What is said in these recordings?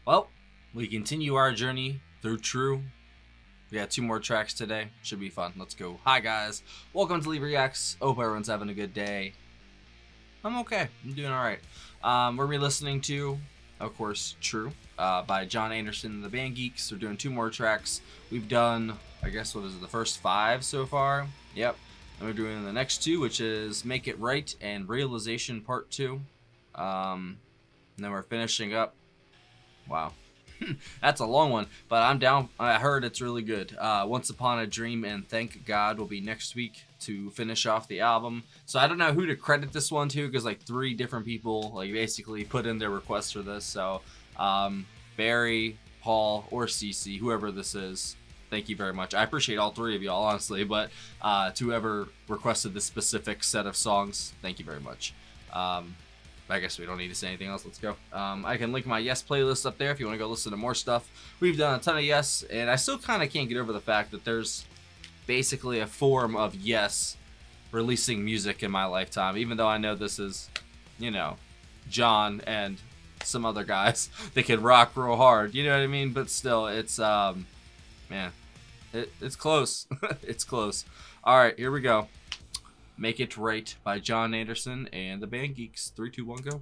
Well, we continue our journey through True. We got 2 more tracks today. Should be fun. Let's go. Hi, guys. Welcome to Leave Reacts. Hope everyone's having a good day. I'm okay. I'm doing all right. We're re-listening to, of course, True by John Anderson and the band Geeks. We're doing 2 more tracks. We've done, I guess, what is it, the first 5 so far? Yep. And we're doing the next 2, which is Make It Right and Realization Part 2. And then we're finishing up. Wow. That's a long one, but I'm down. I heard it's really good. Once Upon a Dream and Thank God will be next week to finish off the album. So I don't know who to credit this one to, because like 3 different people like basically put in their requests for this. So Barry, Paul, or CeeCee, whoever this is, thank you very much. I appreciate all 3 of y'all, honestly, but to whoever requested this specific set of songs, thank you very much. I guess we don't need to say anything else. Let's go. I can link my Yes playlist up there if you want to go listen to more stuff. We've done a ton of Yes, and I still kind of can't get over the fact that there's basically a form of Yes releasing music in my lifetime, even though I know this is, you know, John and some other guys that can rock real hard. You know what I mean? But still, it's, man, it's close. It's close. All right, here we go. Make It Right by John Anderson and the band Geeks. 3, 2, 1, go.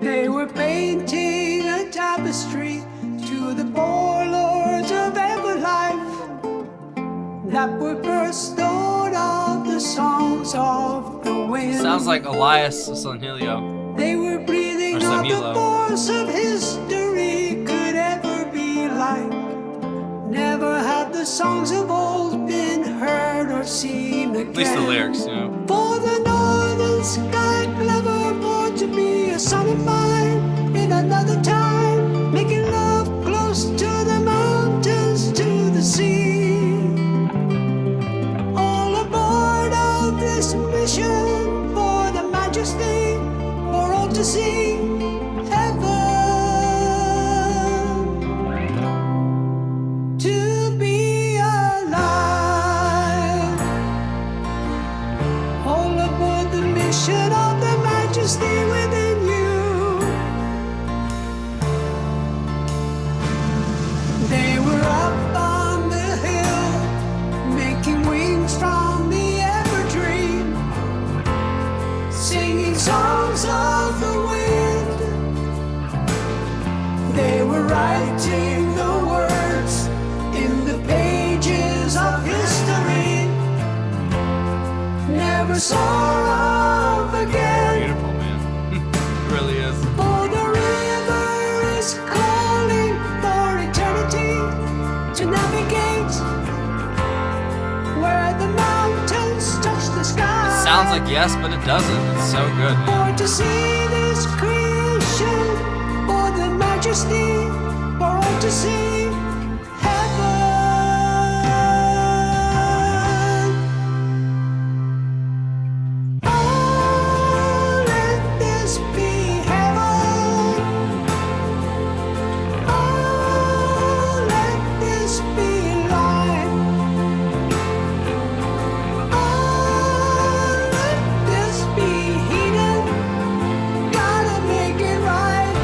They were painting a tapestry to the poor lords of every life that were burst out of the songs of the wind. Sounds like Elias Sanhilio. They were breathing out the force of history could ever be like. Never have the songs of old been heard or seen again. At least the lyrics, you know. For the northern sky, clever born to be a son of mine in another time, making love close to the mountains, to the sea. All aboard of this mission for the majesty, for all to see. Heaven. To be alive. All aboard the mission of the majesty within you. They were up on the hill, making wings from the evergreen, singing songs of the wind. They were writing the words in the pages of history, never saw of again. Beautiful, man. It really is. For the river is calling for eternity to navigate where the mountains touch the sky. It sounds like Yes, but it doesn't. It's so good, man. For to see this creation, for the majesty, for all to see. Heaven. Oh, let this be heaven. Oh, let this be life. Oh, let this be healing. Gotta make it right.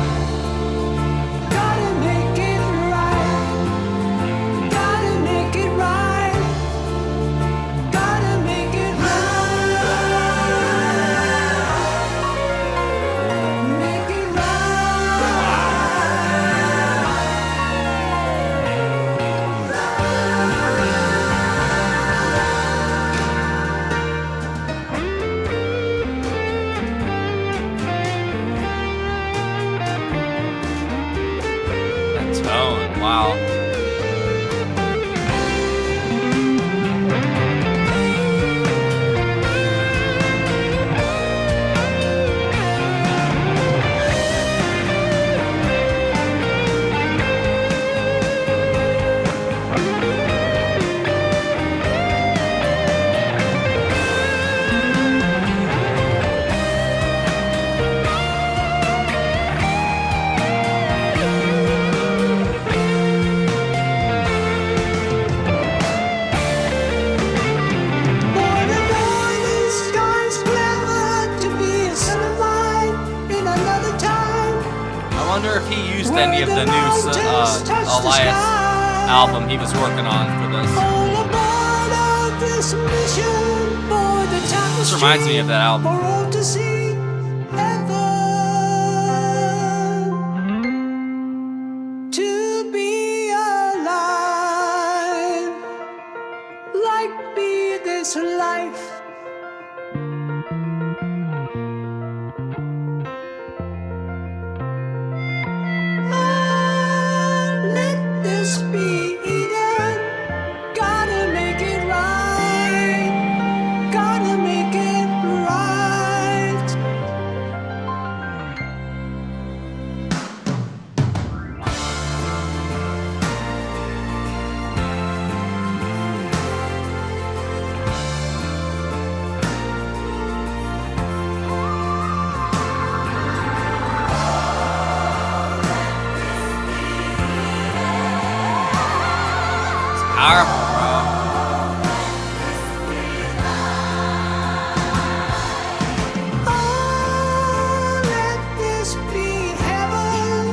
Gotta make it right. any of the new Elias album he was working on for this. This reminds me of that album. Life. Let this be Eden. Gotta make it right. Gotta make it right. Powerful, bro. Oh, let this be heaven.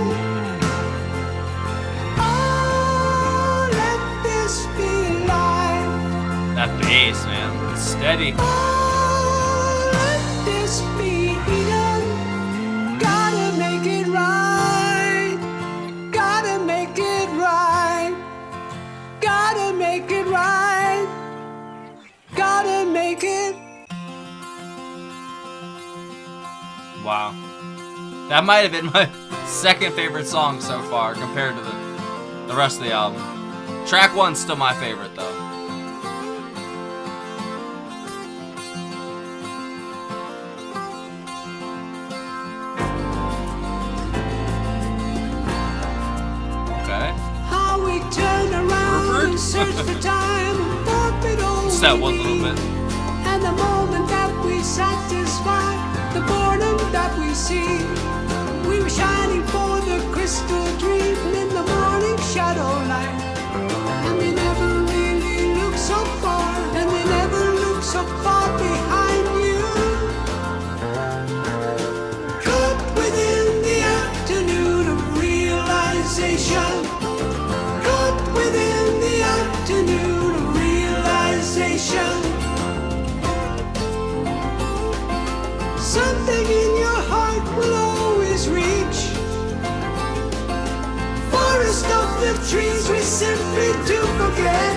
Oh, let this be life. That bass, man. It's steady. Oh, let this be Eden. Gotta make it right. Gotta make it right. Gotta make it right. Gotta make it. Wow. That might have been my second favorite song so far compared to the rest of the album. Track 1's still my favorite though. Okay. How we turn around and search for time and forfeit all Just that we one little need. bit. And the moment that we satisfy the boredom that we see, we were shining for the crystal dream in the morning shadow light. And we never really look so far, and we never look so far behind you. Caught within the afternoon of realization. Caught within the afternoon of realization. Something in your heart will always reach. Forest of the trees we simply do forget.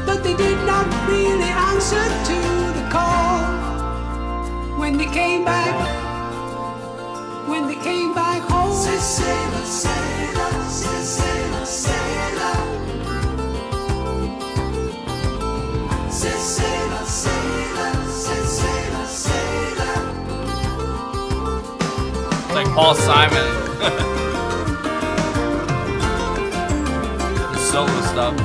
But they did not really answer to the call. When they came back, when they came back home. Say, sailor, sailor, say, sailor, sailor. Say, sailor, sailor, say, sailor, sailor. It's like Paul Simon. The solo stuff.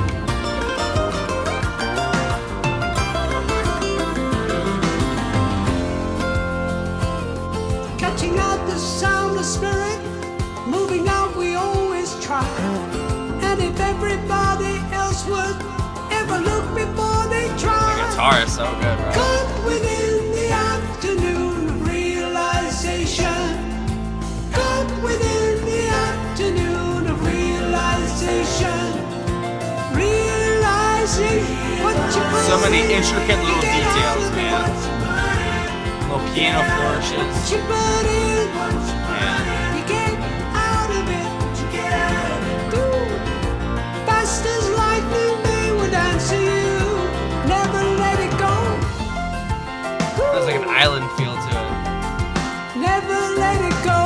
Catching out the sound of spirit, moving out we always try. And if everybody else would ever look before they try. The guitar is so good, bro. Caught within the afternoon of realization. Caught within the afternoon of realization. Realizing what you put So many in, intricate little you get out details, of it man. what you put in. Little piano flourishes. What you put in, Man. you get out of it. Ooh. Fast as lightning, they would answer you. Never let it go. There's like an island feel to it. Never let it go.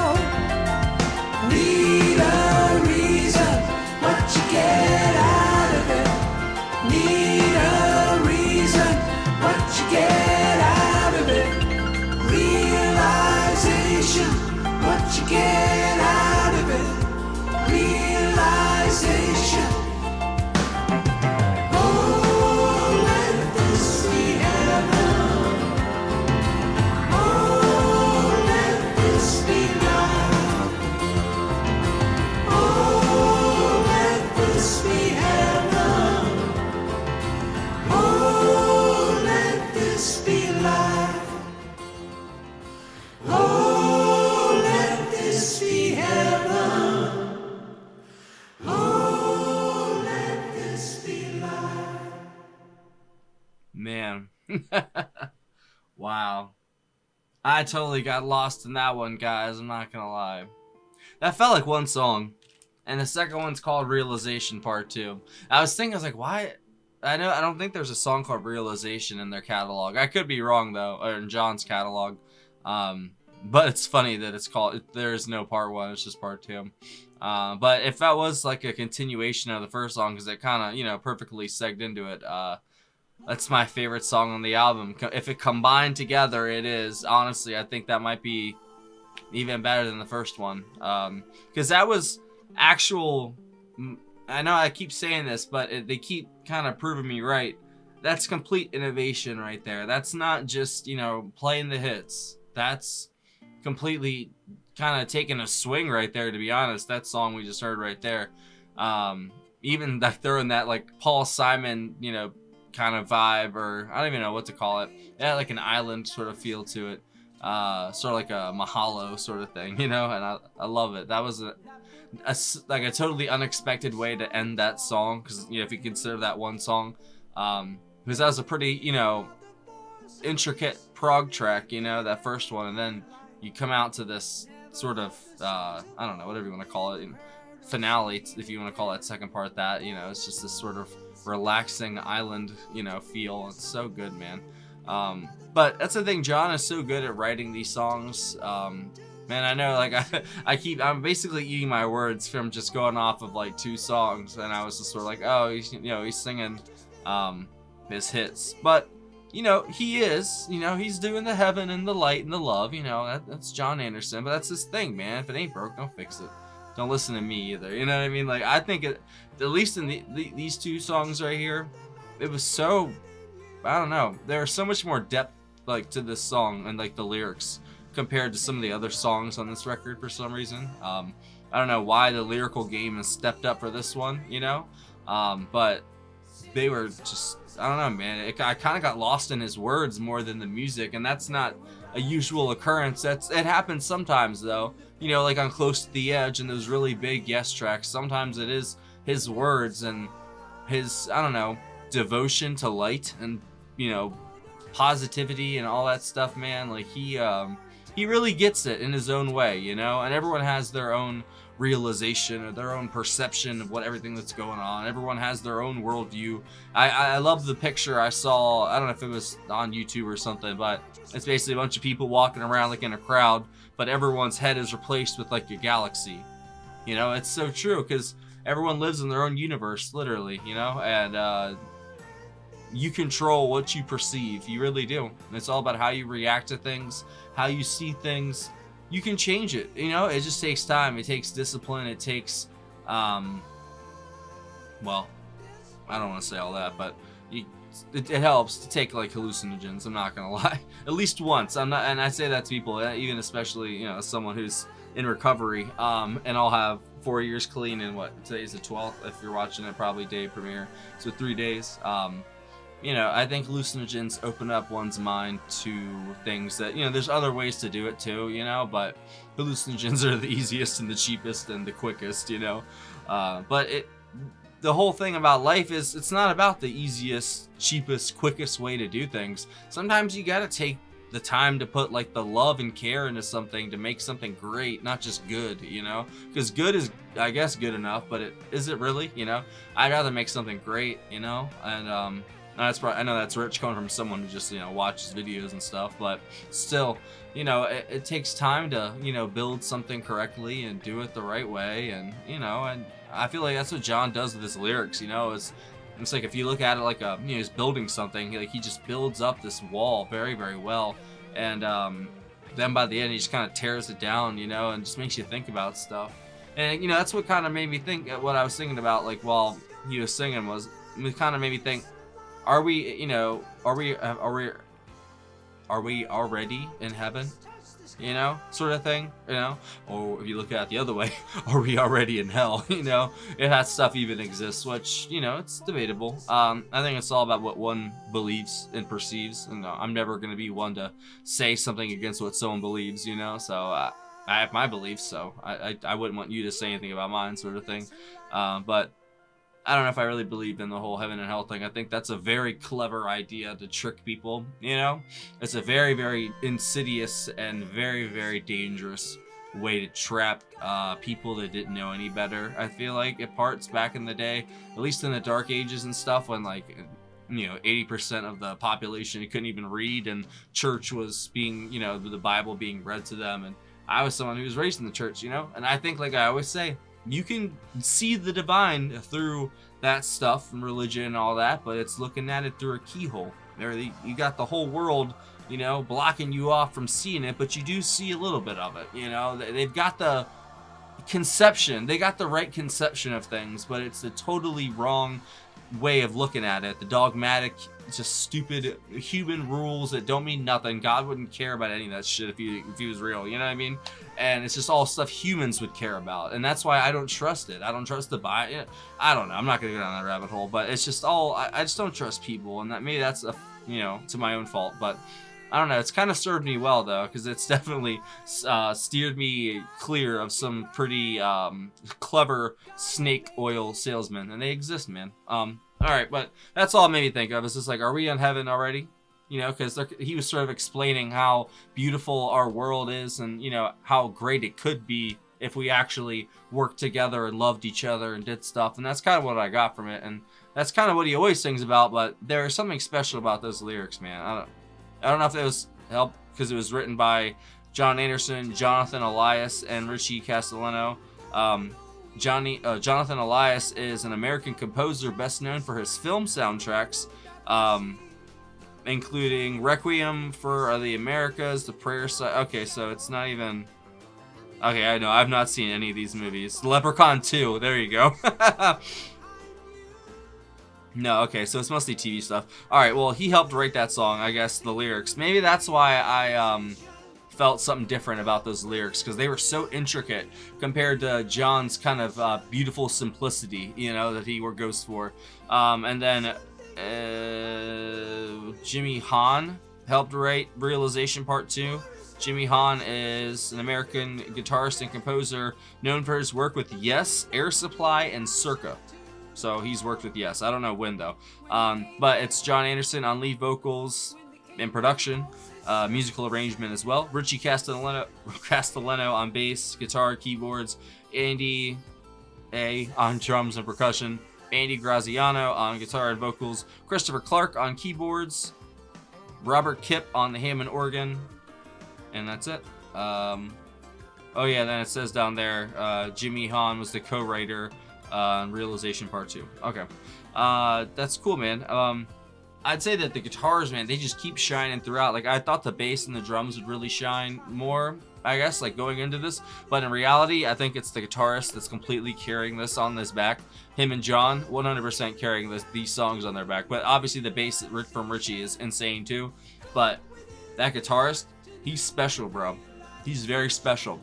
Need a reason, what you get out of it. Need a reason, what you get out of it. Realization, what you get Wow. I totally got lost in that one, guys. I'm not gonna lie. That felt like one song. And the second one's called Realization Part 2. I was thinking, I was like, why? I don't think there's a song called Realization in their catalog. I could be wrong, though, or in John's catalog. But it's funny that it's called, there is no Part 1, it's just Part 2. But if that was like a continuation of the first song, because it kind of, you know, perfectly segged into it, that's my favorite song on the album. If it combined together, it is. Honestly, I think that might be even better than the first one. Because that was actual... I know I keep saying this, but they keep kind of proving me right. That's complete innovation right there. That's not just, you know, playing the hits. That's completely kind of taking a swing right there, to be honest. That song we just heard right there. Even like throwing that like Paul Simon, you know, kind of vibe, or I don't even know what to call it. It had like an island sort of feel to it. Sort of like a Mahalo sort of thing, you know, and I love it. That was like a totally unexpected way to end that song, because, you know, if you consider that one song, because that was a pretty, you know, intricate prog track, you know, that first one, and then you come out to this sort of, I don't know, whatever you want to call it, finale, if you want to call that second part that, you know, it's just this sort of relaxing island, you know, feel. It's so good, man. But that's the thing, John is so good at writing these songs. Man, I know, like, I'm basically eating my words from just going off of like 2 songs, and I was just sort of like, oh, he's singing his hits. But, you know, he is, you know, he's doing the heaven and the light and the love, you know, that's John Anderson, but that's his thing, man. If it ain't broke, don't fix it. Don't listen to me either, you know what I mean? Like, I think at least in these 2 songs right here, it was so, I don't know, there's so much more depth, like, to this song and like the lyrics compared to some of the other songs on this record for some reason. I don't know why the lyrical game has stepped up for this one, you know, but they were just, I don't know, man. I kind of got lost in his words more than the music, and that's not a usual occurrence. It happens sometimes, though. You know, like on Close to the Edge and those really big Yes tracks, sometimes it is his words and his, I don't know, devotion to light and, you know, positivity and all that stuff, man. Like, he really gets it in his own way, you know, and everyone has their own realization or their own perception of what everything that's going on. Everyone has their own worldview. I love the picture I saw. I don't know if it was on YouTube or something, but it's basically a bunch of people walking around like in a crowd, but everyone's head is replaced with like a galaxy. You know, it's so true, because everyone lives in their own universe, literally, you know, and you control what you perceive. You really do. And it's all about how you react to things, how you see things. You can change it, you know. It just takes time. It takes discipline. It takes, well, I don't want to say all that, but it helps to take like hallucinogens. I'm not gonna lie, at least once. I'm not, and I say that to people, even especially, you know, as someone who's in recovery. And I'll have 4 years clean in what, today's the 12th. If you're watching it, probably day premiere, so 3 days. You know, I think hallucinogens open up one's mind to things that, you know, there's other ways to do it too, you know, but hallucinogens are the easiest and the cheapest and the quickest, you know. But the whole thing about life is, it's not about the easiest, cheapest, quickest way to do things. Sometimes you gotta take the time to put like the love and care into something to make something great, not just good, you know, because good is, I guess, good enough, but is it really, you know? I'd rather make something great, you know. And that's probably, I know that's rich coming from someone who just, you know, watches videos and stuff, but still, you know, it takes time to, you know, build something correctly and do it the right way. And, you know, and I feel like that's what John does with his lyrics, you know. It's like, if you look at it like a, you know, he's building something, like he just builds up this wall very, very well. And then by the end, he just kind of tears it down, you know, and just makes you think about stuff. And, you know, that's what kind of made me think, what I was thinking about, like, while he was singing, was, it kind of made me think, are we, you know, are we already in heaven, you know, sort of thing, you know? Or if you look at it the other way, are we already in hell, you know, if that stuff even exists, which, you know, it's debatable. I think it's all about what one believes and perceives, and I'm never going to be one to say something against what someone believes, you know, so I have my beliefs, so I wouldn't want you to say anything about mine, sort of thing. But I don't know if I really believe in the whole heaven and hell thing. I think that's a very clever idea to trick people, you know? It's a very, very insidious and very, very dangerous way to trap people that didn't know any better. I feel like at parts back in the day, at least in the Dark Ages and stuff, when like, you know, 80% of the population couldn't even read, and church was being, you know, the Bible being read to them. And I was someone who was raised in the church, you know? And I think, like I always say, you can see the divine through that stuff and religion and all that, but it's looking at it through a keyhole. There, you got the whole world, you know, blocking you off from seeing it, but you do see a little bit of it. You know, they've got the conception, they got the right conception of things, but it's the totally wrong way of looking at it. The dogmatic, just stupid human rules that don't mean nothing. God wouldn't care about any of that shit if he was real, you know what I mean? And it's just all stuff humans would care about, and that's why I don't trust it. I don't trust the Bible. I don't know, I'm not gonna go down that rabbit hole, but it's just all, I just don't trust people, and that maybe that's a, you know, to my own fault. But I don't know, it's kind of served me well though, because it's definitely steered me clear of some pretty clever snake oil salesmen, and they exist, man. Alright, but that's all it made me think of. It's just like, are we in heaven already? You know, because he was sort of explaining how beautiful our world is, and, you know, how great it could be if we actually worked together and loved each other and did stuff. And that's kind of what I got from it, and that's kind of what he always sings about. But there's something special about those lyrics, man. I don't know if it was help because it was written by John Anderson, Jonathan Elias, and Richie Castellano. Jonathan Elias is an American composer best known for his film soundtracks, including Requiem for the Americas, The Prayer Side. Okay, so it's not even... Okay, I know, I've not seen any of these movies. Leprechaun 2, there you go. No, okay, so it's mostly TV stuff. Alright, well, he helped write that song, I guess, the lyrics. Maybe that's why I felt something different about those lyrics, because they were so intricate compared to John's kind of beautiful simplicity, you know, that he goes for. And then Jimmy Hahn helped write Realization Part 2. Jimmy Hahn is an American guitarist and composer known for his work with Yes, Air Supply, and Circa. So he's worked with Yes. I don't know when, though. But it's John Anderson on lead vocals and production. Musical arrangement as well. Richie Castellano on bass, guitar, keyboards. Andy A on drums and percussion. Andy Graziano on guitar and vocals. Christopher Clark on keyboards. Robert Kipp on the Hammond organ. And that's it. Oh yeah, then it says down there, Jimmy Hahn was the co-writer on Realization Part 2. Okay. That's cool, man. I'd say that the guitars, man, they just keep shining throughout. Like, I thought the bass and the drums would really shine more, I guess, like, going into this. But in reality, I think it's the guitarist that's completely carrying this on his back. Him and John, 100% carrying these songs on their back. But obviously the bass from Richie is insane, too. But that guitarist, he's special, bro. He's very special.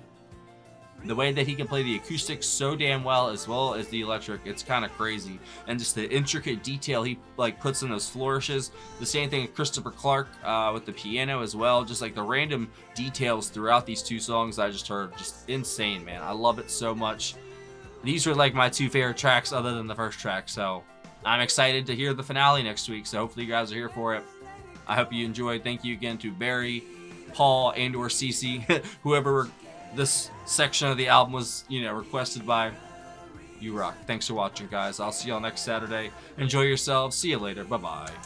The way that he can play the acoustic so damn well as the electric, it's kind of crazy. And just the intricate detail he like puts in those flourishes. The same thing with Christopher Clark with the piano as well. Just like the random details throughout these two songs I just heard, just insane, man. I love it so much. These were like my two favorite tracks other than the first track. So I'm excited to hear the finale next week. So hopefully you guys are here for it. I hope you enjoyed. Thank you again to Barry, Paul, and or CeeCee, whoever this section of the album was, you know, requested by. You rock. Thanks for watching, guys. I'll see y'all next Saturday. Enjoy yourselves. See you later. Bye-bye.